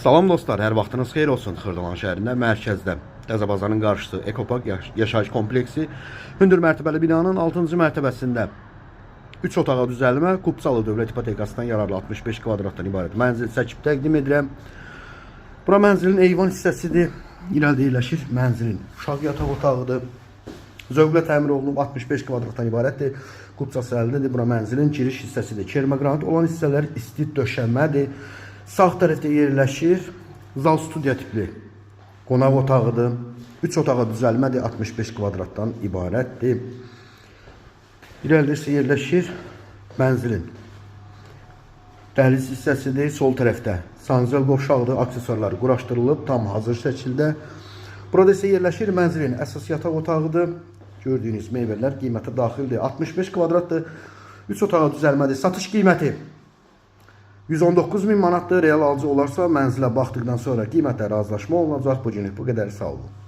Salam dostlar, hər vaxtınız xeyir olsun. Xırdalan şəhərində, mərkəzdə, Qəzəbazarın qarşısı Ekopark yaşayış kompleksi hündür mərtəbəli binanın 6-cı mərtəbəsində 3 otağa düzəlmə, Qubçalı Dövlət İpotekasından yararlı 65 kvadratdan ibarət mənzil çəkib təqdim edirəm. Bura mənzilin eyvan hissəsidir. İrəlidə yerləşir mənzilin uşaq yataq otağıdır. Zövqlə təmir olunub 65 kvadratdan ibarətdir. Qubçası əlindədir. Bura mənzilin giriş hissəsidir. Kermə qranit olan hissələr isti döşənmədir. Sağ tərəfdə yerləşir zal studiya tipli qonaq otağıdır. 3 otağa düzəlmədir, 65 kvadratdan ibarətdir. İrəlidə isə yerləşir mənzilin dəhliz hissəsidir. Sol tərəfdə sanzel qovşağıdır, aksesuarları quraşdırılıb tam hazır şəkildə. Burada isə yerləşir mənzilin əsas yataq otağıdır. Gördüyünüz meyvələr qiymətə daxildir. 65 kvadratdır, 3 otağa düzəlmədir. Satış qiyməti 119.000 manatdır. Real alıcı olarsa mənzilə baxdıqdan sonra qiymətlə razılaşma olunacaq. Bu günlük bu qədər, sağ olun.